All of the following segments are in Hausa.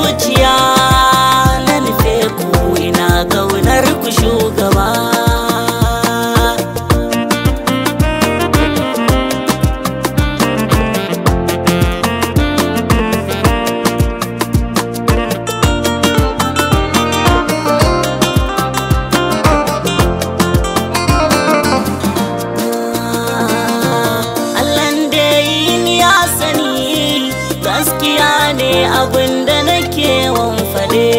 zuciya na nufe ku, ina kaunar ku shugaba. Gaskiya ne abinda nake wanfade,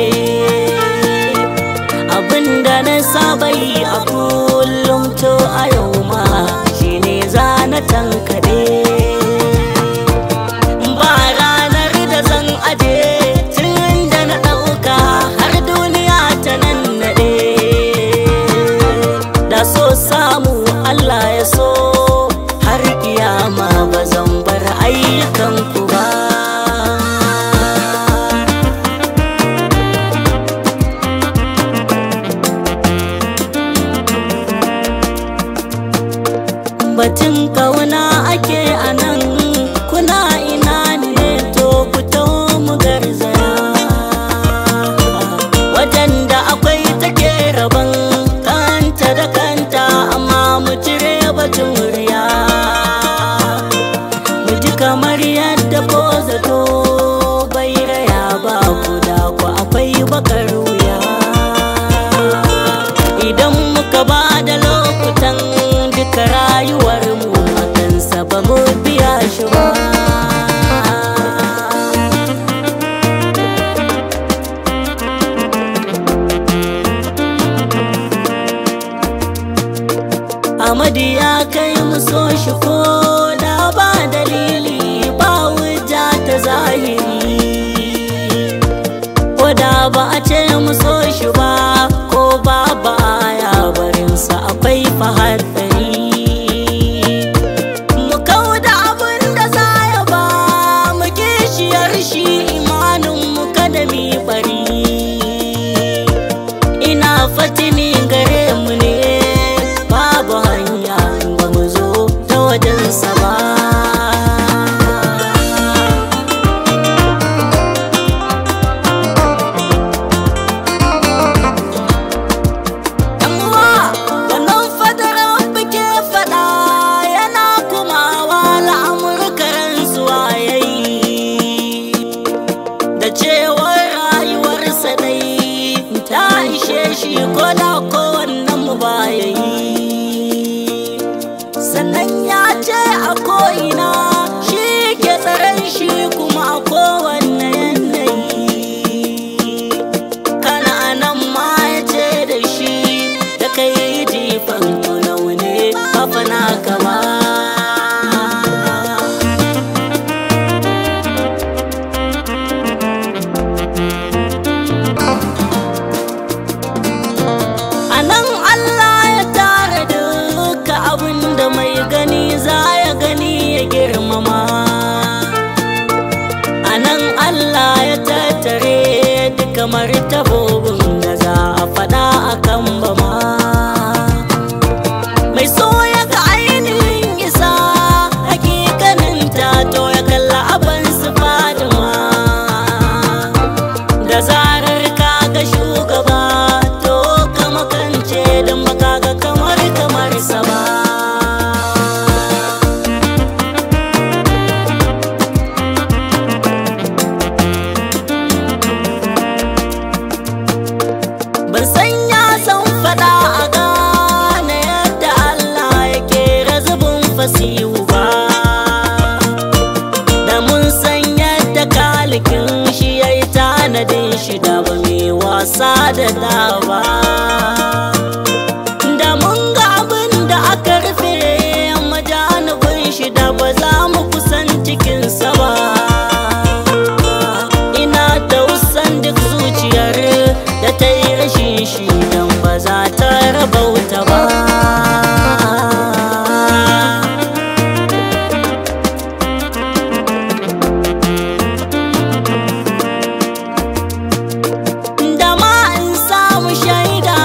abinda na saba yi a kullum, to a yau ma shine za na tankade. Ba ranar da zan aje tun da na ɗauka har duniya ta nan naɗe. Da so samu Allah ya so har kiyama ba zan bar ayyukanku ba. Batun kauna ake anan, kuna ina ne to ku taho mu garzaya. Wajen da akwai take rabon kanta da kanta, amma mu cire batun riya. Mu ji kamar yadda ko zato bai raya ba, ku da ku akwai bakar wuya. Idan muka ba da lokutan duka rayuwar mu akansa ba mu biya shi ba. Amadi ya kai mu so shi ko da ba dalili, ba hujja ta zahiri. Ko da ba a ce mu so shi ba, ko ba ya barinsa akwai fahadari. Mu kauda abin da za ya ba mu kishiyar shi, imanin mu kada mi bari. Ina fatini gare mu ne, babu hanya ba mu zo ta wajensa ba. Shi ko da kowannen mu baya yi, sannan ya ce a ko'ina shi ke tsaron shi kuma a kowanne yanayi. Kana nan ma ya ce da shi da kai jifan tunau ne kafa na kama. Da mai gani za ya gani ya girmama. Anan Allah ya tattare duka martabobin da za a faɗa a kan bama. Mai so ya ga ainihin isa hakikanin ta, to ya kalla abin su Fatima. Da zarar ka ga shugaba to ka makance, don baka ga kamar sa ba. Ban san ya san faɗa a gane yadda Allah yake razubin fasihu ba, da mun san yadda kalikin shi ya yi tanadin shi, da ba mai wasa da ba. Da mun ga abin da aka rufe majanubin shi, da ba za mu kusan cikinsa ba. Ina tausan duk zuciyar da ta yi rashin shi, don ba za ta rabauta ba. Da ma in samu shaida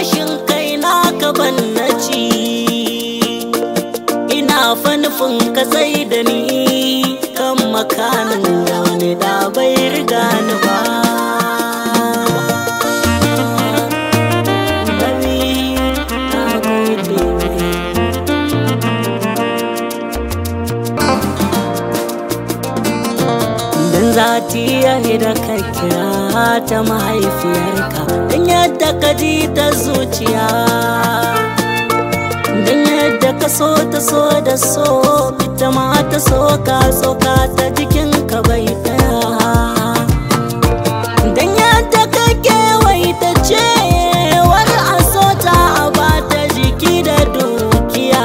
gashin kai na ka ban na ci. Ina fa nufin ka sai da ni kan makanin da wani da bai riga ni ba. Zati ya da ka kira ta mahaifiyarka, don yadda ka ji ta zuciya, don yadda ka so ta so da so, ita ma ta soka ta jikinka bai daya, don yadda ka kewaita cewar a so ta a bata jiki da dukiya,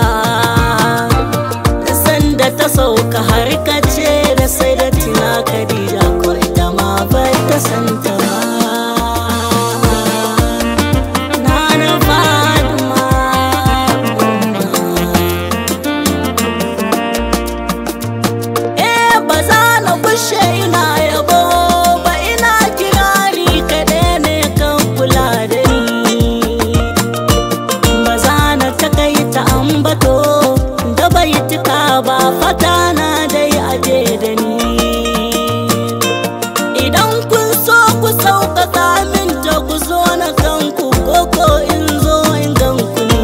sanda ta sauka har ka ce da sai da tina Khadija ko ita ma ba ta santa ba. Nana Fatima ba za na bushe ina yabo ba, ina kirari kaɗai ne kan kula da ni. Ba za na takaita ambato da baituka ba, fata na dai aje da ni. Idan kun so ku sauƙaƙa min ta ku zo na kanku, koko in zo in ganku ni.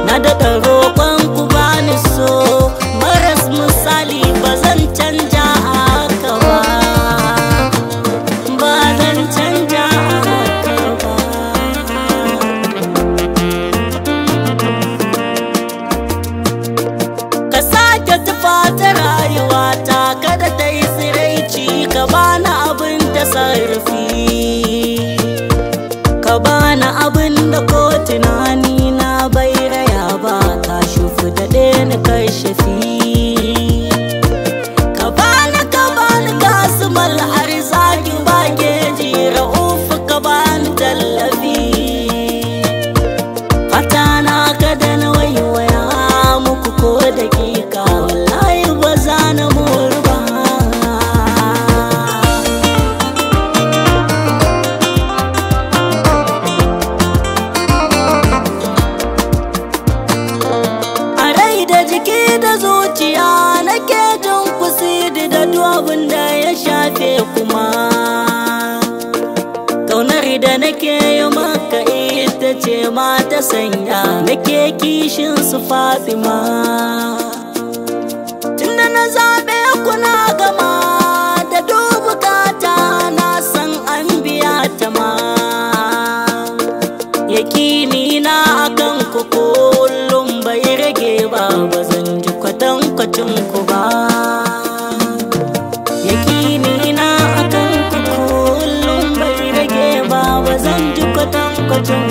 Na daɗa roƙon ku bani so maras misali, ba zan canja a haka ba, ba zan canja a haka ba. Ka sake tufa ta rayuwata, kada ta yi tsiraici, ka bani abin da sarrafi, ka bani abin da ko tunani na bai raya ba, ka shufu da ɗaya kai shafi. Ka bani kasumal arzaki ba geji, ra'ufu ka bani tallafi. Fata na kada na waiwaya muku ko dakika, wallahi ba za na muru ba. A rai da jiki da zuciya nake jin kusidi da duk abin da ya shafe kuma. Ƙaunar da nake yi maka ita ce ma ta sanya nake kishin su Fatima. Tunda na zaɓe kuna gama da duk bukata, na san an biya ta ma. Yakini na akan ku kullum bai rage ba, ba zan ji kwatankwacin ku ba. Yakini na akan ku kullum bai rage ba, ba zan ji kwatankwacin